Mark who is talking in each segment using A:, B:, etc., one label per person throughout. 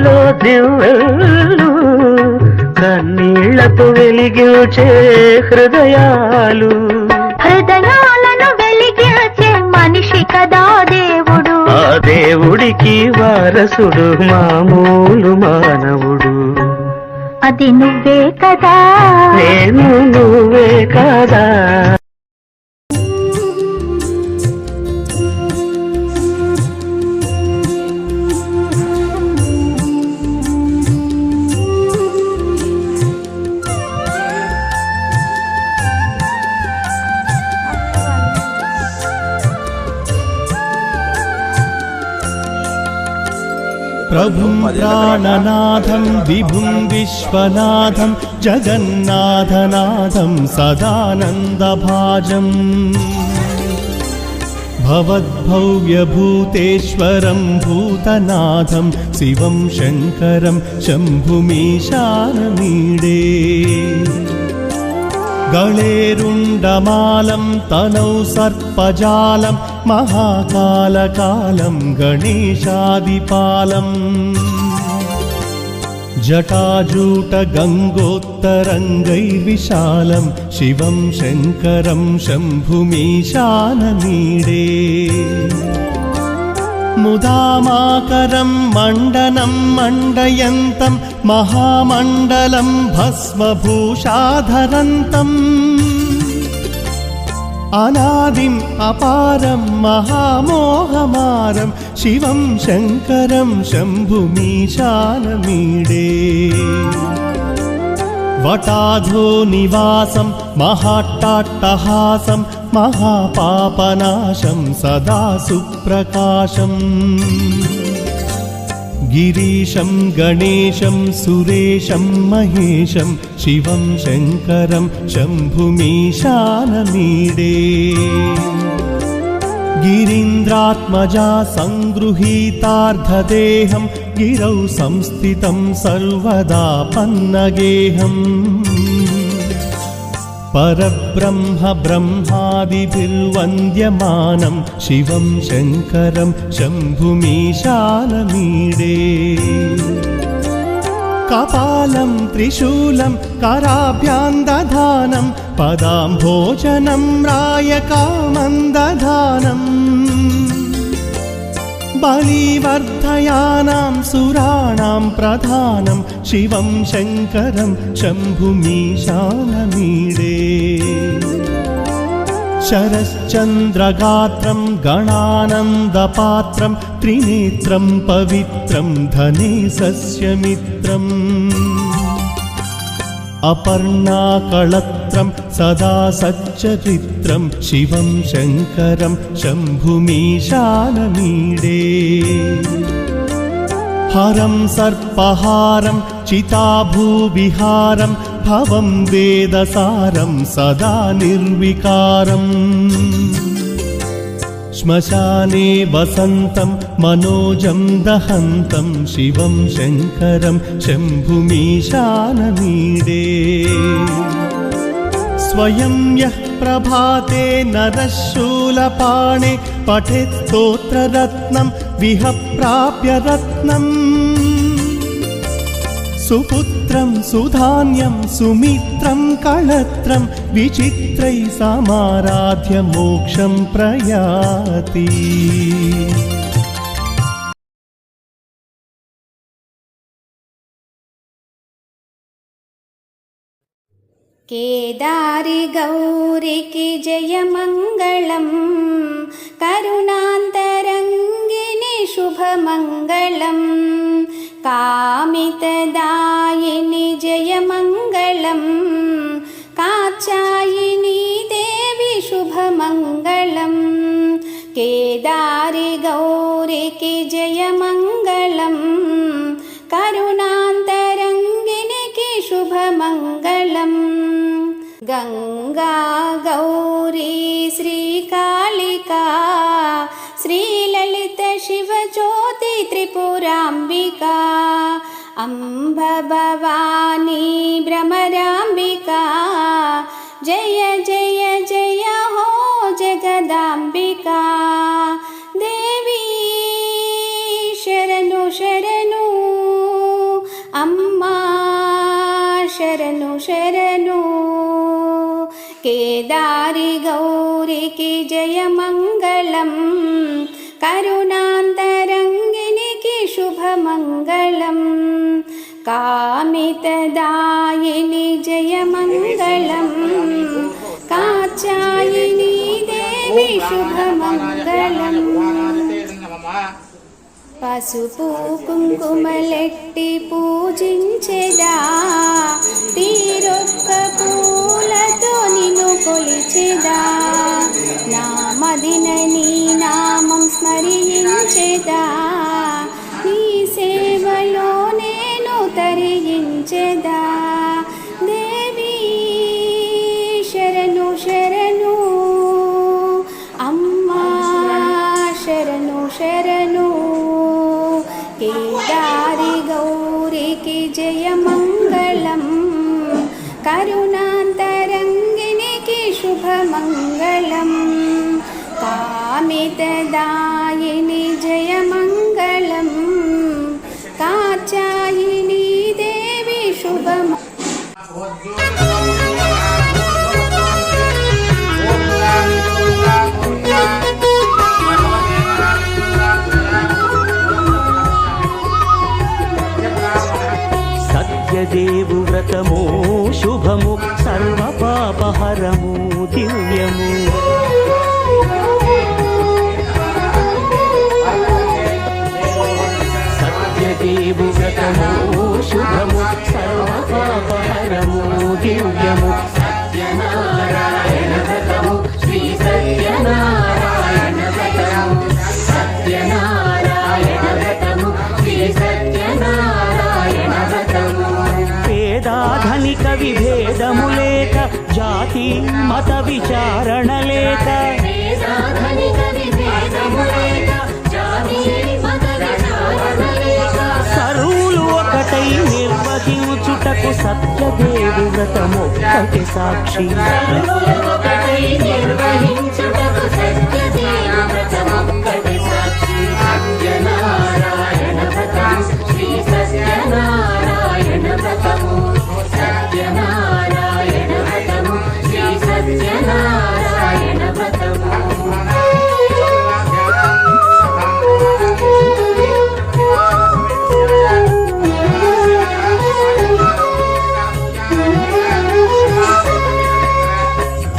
A: కళ్ళలో దివ్వెలు కన్నీళ్లతో వెలిగించే హృదయాలు.
B: హృదయాలను వెలిగించే మనిషి కదా దేవుడు.
A: ఆ దేవుడికి వారసుడు మామూలు మానవుడు.
B: అది నువ్వే కదా,
A: నేను నువ్వే కదా.
C: ప్రభుం ప్రాణనాథం విభుం విశ్వనాథం జగన్నాథనాథం సదానందభాజం భవద్భవ్యభూతేశ్వరం భూతనాథం శివం శంకరం శంభుమీశానమీడే గళేరుండమాలం తనౌ సర్పజాలం మహాకాలకాలం గణేశాదిపాలం జటాజూట గంగోత్తరంగైర్విశాలం శివం శంకరం శంభుమీశానమీడే ముదామాకరం మండనం మండయంతం మహామండలం భస్మభూషాధరంతం అనాదిం అపారం మహామోహమారం శివం శంకరం శంభుమీశానమీడే వటాధో నివాసం మహాట్టాట్టహాసం మహాపాపనాశం సదా సుప్రకాశం గిరీశం గణేశం సురేశం మహేశం శివం శంకరం శంభుమీశానమీడే గిరీంద్రాత్మజా సంగృహీతార్ధదేహం గిరౌ సంస్థితం సర్వదా పన్నగేహం పరబ్రహ్మ బ్రహ్మాదిభిర్వంద్యమానం శివం శంకరం శంభుమీశానమీడే కపాలం త్రిశూలం కరాభ్యాం దధానం పదాంభోజనం రాయకామందధానం బలివర్ధయానాం సురాణాం ప్రధానం శివం శంకరం శంభుమీశానమీడే శరశ్చంద్రగాత్రం గణానందపాత్రం త్రినేత్రం పవిత్రం ధనే సస్యమిత్రం అపర్ణాకళత్రం సదా సచ్చరిత్రం శివం శంకరం శంభుమీశానమీడే హరం సర్పహారం చితాభూవిహారం భవం వేదసారం సదా నిర్వికారం శ్మశానే వసంతం మనోజం దహంతం శివం శంకరం శంభుమీశానమీడే స్వయం యః ప్రభాతే నరః శూలపాణే పఠేత్ స్తోత్రరత్నం విహ ప్రాప్య రత్నం సుపుత్రం సుధాన్యం సుమిత్రం కళత్రం విచిత్రై సమారాధ్య మోక్షం ప్రయాతి.
D: కేదారి గౌరికి జయమంగళం కరుణాంతరంగిణి శుభమంగళం కామితదాయిని జయమంగళం కాచాయిని దేవి శుభమంగళం కేదారి గౌరికి జయమంగళం కరుణాంతరంగినికి శుభమంగళం గంగా గౌరీ శ్రీకాళికా శ్రీలలిత శివజ్యోతి త్రిపురాంబికా అంబ భవానీ భ్రమరాంబికా జయ జయ జయ హో జగదాంబికా దేవి శరణు శరణు శరణు కేదారి గౌరికి జయమంగళం కరుణాంతరంగినికి శుభమంగళం కామితదాయిని జయమంగళం కాచాయిని దేవి శుభమంగళం పసుపు కుంకుమలెట్టి పూజించెదా తీరొక్క పూలతో నిన్ను కొలిచెదా నా మదిన నీ నామం స్మరించెదా నీ సేవలో నేను తరించెదా దేవి శరణు శరణు అమ్మా శరణు శరణు కేదారి గౌరికి జయమంగళం కరుణాంతరంగినికి శుభమంగళం కామితదాయిని జయమంగళం కాచాయిని దేవి శుభమ
A: సత్యదేవు వ్రతము శుభము సర్వ పాపహరము దివ్యము సత్యదేవు వ్రతము శుభము సర్వ పాపహరము దివ్యము సత్యనారాయణ వ్రతము శ్రీ సత్యనారాయణ వ్రతము సత్యనారాయణ వ్రతము శ్రీ సత్యనారాయణ వ్రతము పేదాధనిక విభేదము లేక జాతి మత విచారణ లేక సర్వులు ఒకటై నిర్వహించుటకు సత్యదేవు వ్రతము ఒకటి సాక్షి సత్యనారాయణ వ్రతము శ్రీ సత్యనారాయణ వ్రతము సత్యనారాయణ వ్రతము శ్రీ సత్యనారాయణ వ్రతము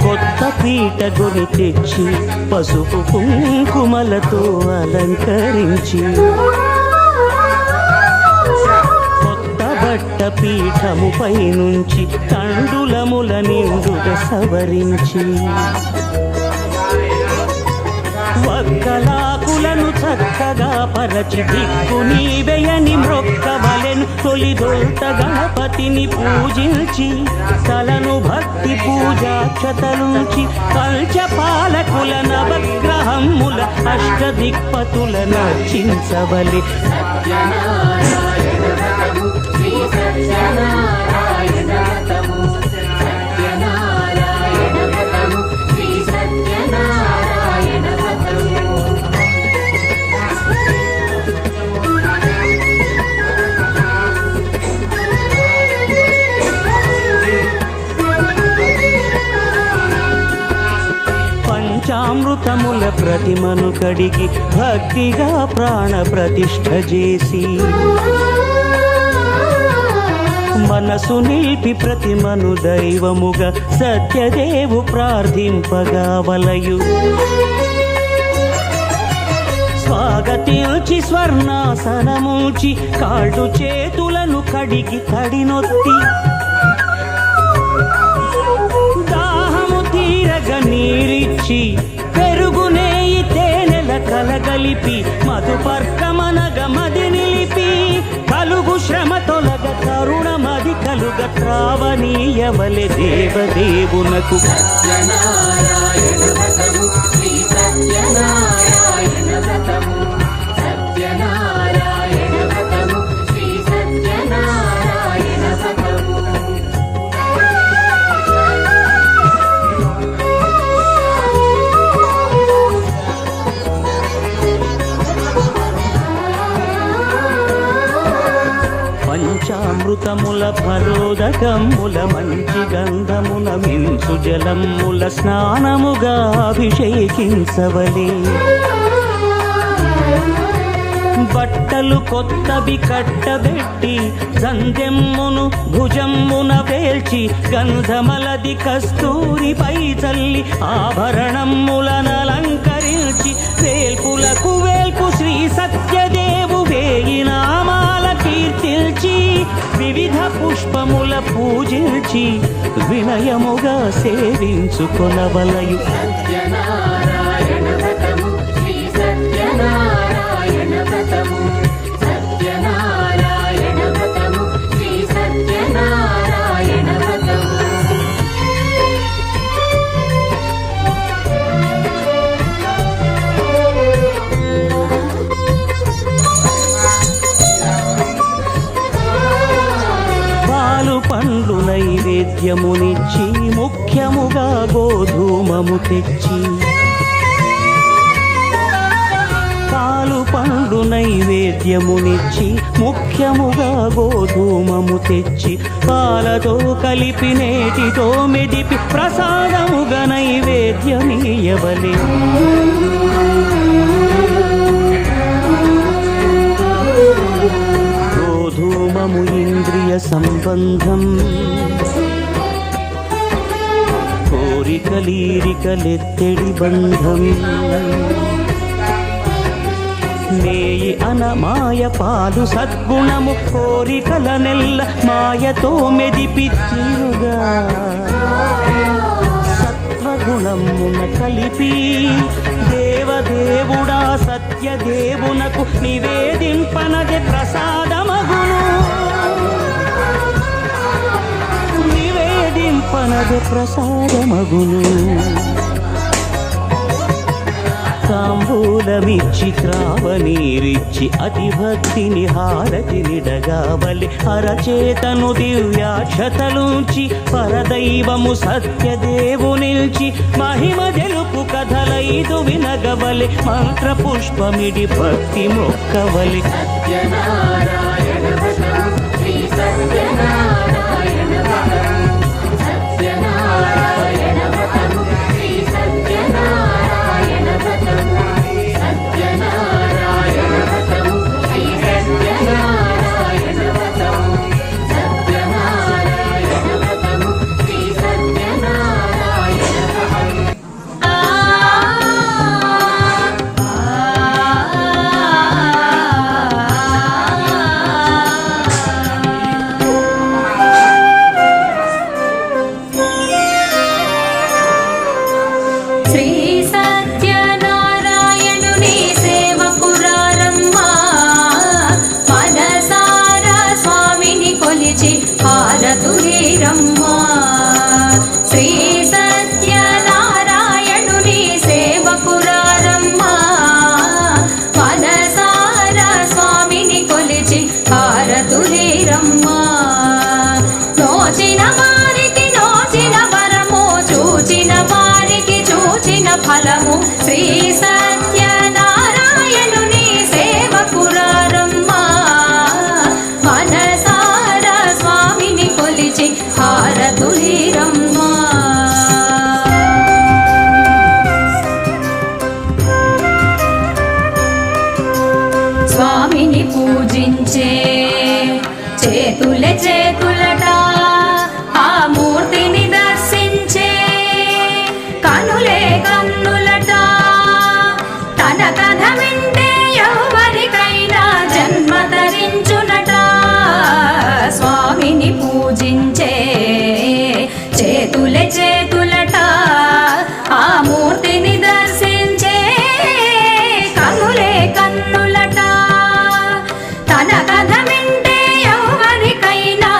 A: కొత్త పీట కొని తెచ్చి పసుపు కుంకుమలతో అలంకరించి కొత్త బట్ట పీఠముపై నుంచి తండులముల నిండుగా సవరించి వక్కలాకులను చక్కగా పరచి దిక్కు నీవెయని మ్రొక్కవలెను తొలిదొల్త గణపతిని పూజించి తలను భక్తి పూజాక్షతలుంచి పంచపాలకుల నవగ్రహముల అష్టదిక్పతుల నర్చించవలి సత్యనారాయణ వ్రతము శ్రీ సత్యనారాయణ వ్రతము సత్యనారాయణ వ్రతము శ్రీ సత్యనారాయణ వ్రతము పంచామృతముల ప్రతిమను కడిగి భక్తిగా ప్రాణ ప్రతిష్ఠ చేసి మనసు నిలిపి ప్రతిమను దైవముగా సత్యదేవు ప్రార్థింపగా వలయు స్వాగతించి స్వర్ణాసనముంచి కాళ్ళు చేతులను కడిగి కడినొత్తి దాహము తీరగ నీరిచ్చి పెరుగునేయి తేనెల కలగలిపి మధుపర్కమనగ మది నిలిపి కలుగు శ్రమ తొలగ కరుణమది కలుగ త్రావనీయవలె దేవదేవునకు సత్యనారాయణ వ్రతము శ్రీ సత్యనారాయణ వ్రతము సత్యనారాయణ వ్రతము శ్రీ సత్యనారాయణ వ్రతము పంచామృతముల ఫలోదకముల మంచి గంధమున మించు జలముల స్నానముగా అభిషేకించవలే. బట్టలు కొత్తవి కట్టబెట్టి సందెమ్మును భుజమ్మున వేల్చి గంధమలది కస్తూరిపై చల్లి ఆభరణములనలంకరించి వేల్పులకు వేల్పు శ్రీ సత్యదేవు వేయి నామాల కీర్తిల్చి వివిధ పుష్పముల పూజించి వినయముగా సేవించుకొనవలయు.
E: సత్యనారాయణ వ్రతము శ్రీ సత్యనారాయణ వ్రతము సత్యనారాయణ వ్రతము శ్రీ సత్యనారాయణ వ్రతము.
A: పాలు పండ్లు నైవేద్యమునిచ్చి ముఖ్యముగా గోధూమము తెచ్చి పాలు పండ్లు నైవేద్యమునిచ్చి ముఖ్యముగా గోధూమము తెచ్చి పాలతో కలిపి నేటితో మెదిపి ప్రసాదముగా నైవేద్యమీయవలే. గోధూమము ఇంద్రియ సంబంధం కోరికలీరికలెత్తెడి బంధం నేయి అనమాయ పాలు సద్గుణము కోరికల నెల్ల మాయతో మెదిపి తీరుగా సత్వగుణమున కలిపి దేవదేవుడా సత్యదేవునకు నివేదింపనదే ప్రసాదమగును. నివేదింపనదే ప్రసాదమగును. తాంబూలమిచ్చి త్రావనీరిచ్చి అతి భక్తిని హారతినిడగావలి అరచేతను దివ్యాక్షతలుంచి పరదైవము సత్యదేవు నిల్చి మహిమ తెలుపు కథలైదు వినగవలి మంత్ర పుష్పమిడి భక్తి మొక్కవలి.
E: సత్యనారాయణ వ్రతము శ్రీ సత్యనారాయణ వ్రతము సత్యనారాయణ వ్రతము శ్రీ సత్యనారాయణ వ్రతము సత్యనారాయణ వ్రతము శ్రీ సత్యనారాయణ వ్రతము సత్యనారాయణ వ్రతము శ్రీ సత్యనారాయణ వ్రతము.
F: శ్రీ సత్యనారాయణుని సేవకురారమ్మా మనసారా స్వామిని కొలిచి హారతులీరమ్మా. శ్రీ సత్యనారాయణుని సేవకురారమ్మా మనసారా స్వామిని కొలిచి హారతులీరమ్మా. నోచిన వారికి నోచిన వరము చూచిన వారికి చూచిన ఫలము శ్రీ సత్యనారాయణుని సేవకురారమ్మా మనసారా స్వామిని కొలిచి హారతులీరమ్మా. స్వామిని పూజించే చేతులే చేతులట ఆ మూర్తిని దర్శించే కనులే కన్నులట తన కథ వింటే ఎవరికైనా జన్మ ధరించునట. స్వామిని పూజించే చేతులే చేతులట ఆ మూర్తిని దర్శించే కనులే కన్నులట తన కథ వింటే ఎవరికైనా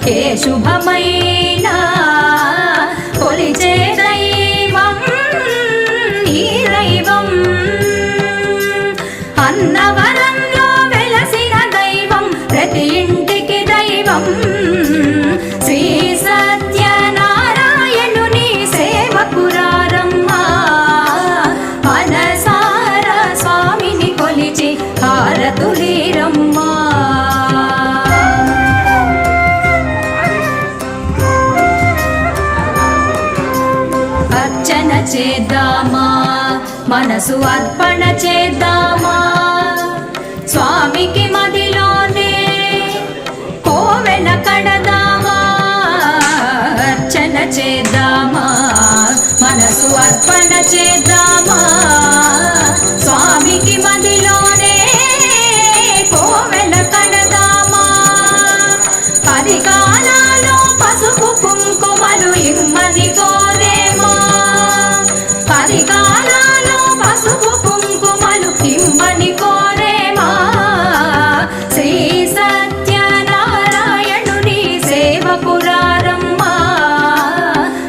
F: ఏ శుభమైనా కొలిచే దైవం ఈ దైవం అన్నవరంలో వెలసిన దైవం ప్రతి ఇంటికి దైవం శ్రీ సత్యనారాయణుని సేవకురారమ్మా మనసారా స్వామిని కొలిచి హారతులీరమ్మా అర్చన చేద్దామా మనసు అర్పణ చేద్దామా స్వామికి మదిలోనే కోవెల కడదామా అర్చన చేద్దామా మనసు అర్పణ చేద్దామా స్వామికి మదిలోనే కోవెల కడదామా అధికారాలు పసుపు కుంకుమలు ఇమ్మని కోరేమా అధికారాలు పసుపు కుంకుమలు ఇమ్మని కోరేమా శ్రీ సత్యనారాయణుని సేవకురారమ్మా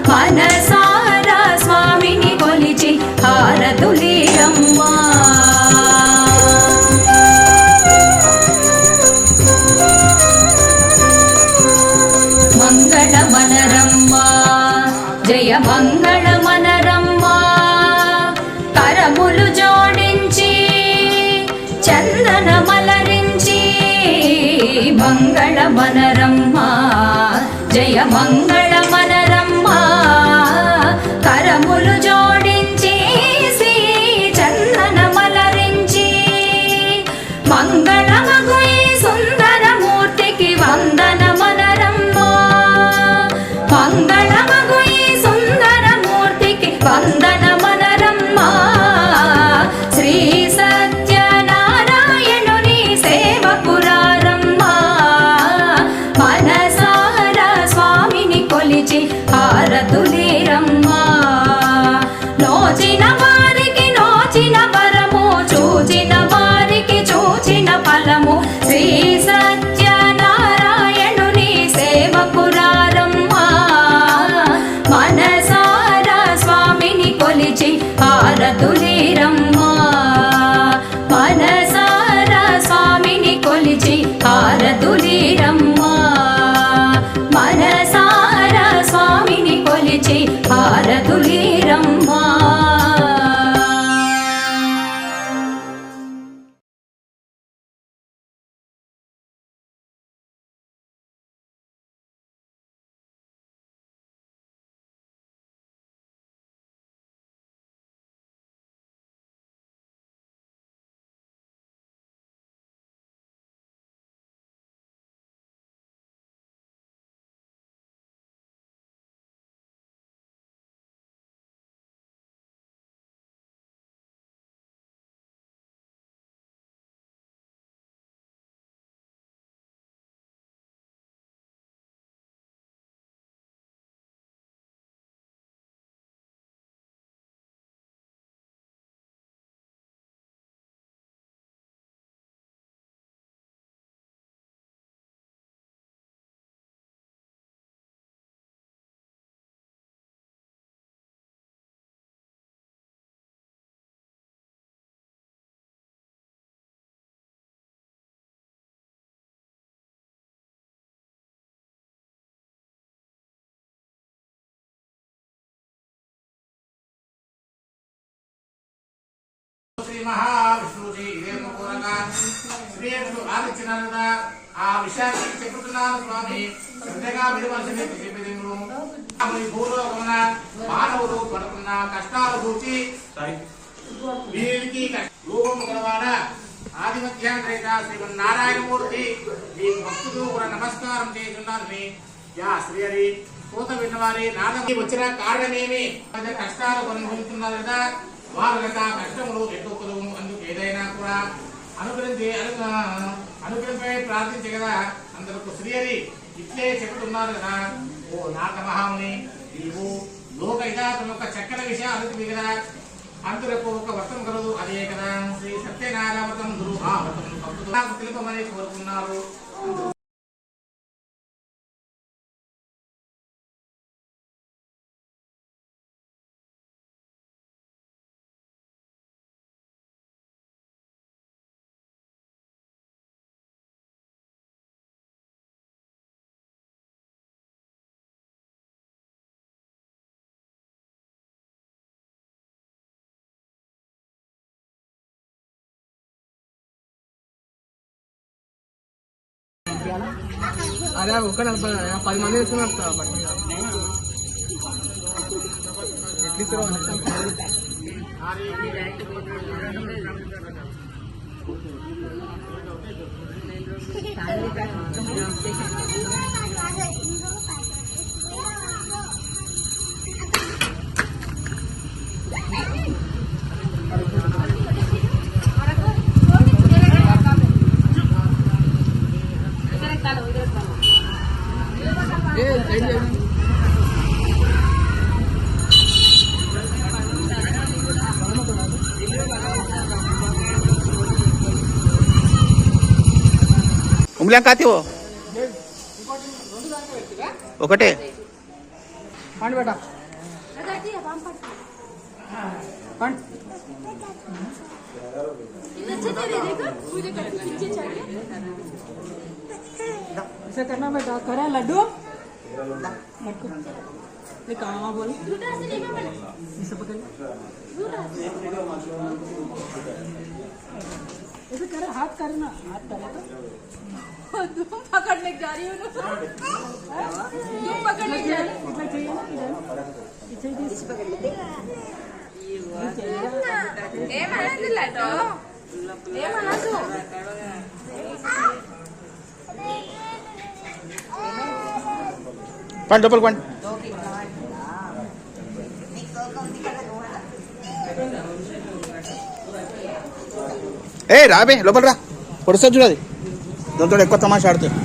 F: మనసారా స్వామిని కొలిచి హారతులీరమ్మా మంగళమనరమ్మా జయ మంగళమనరమ్మా కరములు జోడించి చందనమలరించి మంగళమనరమ్మా జయ మంగళమనరమ్మా కరములు జోడించి శ్రీ చందనమలరించి మంగళమగు ఈ సుందరమూర్తికి వందనమనరమ్మా మంగళమగు ఈ సుందరమూర్తికి వందనమనరమ్మా శ్రీ సత్యనారాయణుని సేవకురారమ్మా మనసారా స్వామిని కొలిచి హారతులీరమ్మా నోచిన వారికి నోచిన వరము చూచిన వారికి చూచిన ఫలము శ్రీ సత్యనారాయణుని సేవకురారమ్మా మనసారా స్వామిని కొలిచి హారతులీరమ్మా మనసారా స్వామిని కొలిచి హారతులీరమ్మా మనసారా స్వామిని కొలిచి హారతులీరమ్మా
G: శ్రీ మహావిష్ణువుకి ఇదేమో కూరగా శ్రీయుడు ఆదిత్యనారాయణ ఆ విషయాన్ని చెప్పుతున్నాను స్వామి శ్రద్ధగా విలువలసిన చెప్పేదేములు భూలోకమున మానవులు పడుతున్న కష్టాలు చూచి వీరికి రూపము గలవాడ ఆదిమధ్యాంధ్రేట శ్రీమన్నారాయణమూర్తి మీ భక్తులు కూడా నమస్కారం చేస్తున్నారని యా శ్రీహరి కూత విన్నవారి నాదకి వచ్చిన కారణమేమి కష్టాలు అనుభవిస్తున్నారు కదా వారు కదా కష్టములు ఎక్కువ అందుకు ఏదైనా కూడా అనుగ్రహింపై ప్రార్థించే కదా అందరికి శ్రీహరి ఇట్లే చెప్తున్నారు కదా ఓ నాట మహాముని నీవు లోక ఇదాతల యొక్క చక్కని విషయాలు కదా అందరకు ఒక వ్రతం కలదు అదే కదా శ్రీ సత్యనారాయణ వ్రతం గురు ఆ వ్రతం నాకు తెలుపమని కోరుకున్నారు.
H: అరే ఒక 10 మంది వేస్తున్నారు
G: उंगलियां खाती हो ఒకటే
H: పండు బేటా పండు ऐसा करना बेटा करा लड्डू ये कहाँ बोल ऐसा पकड़ ऐसे करे हाथ करना हाथ करे तो तुम पकड़ने जा रही हो ना तुम पकड़ने जा रही हो इतना चाहिए ना इधर इसे पकड़ लेते ए मना तू लड्डू ए मना तू
G: పండు డబుల్ పండు ఏ రాబే లోపల రా పొడుస్తుంది చూడది దాంతో ఎక్కువ తమాషా ఆడుతుంది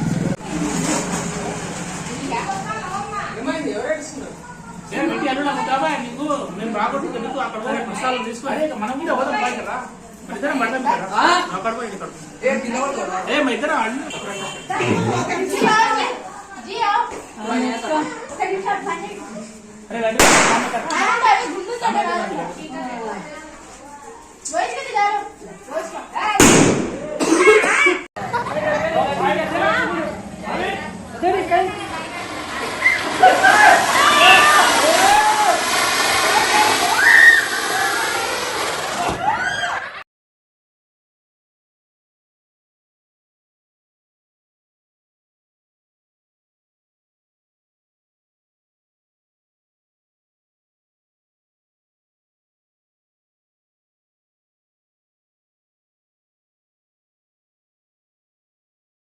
D: अरे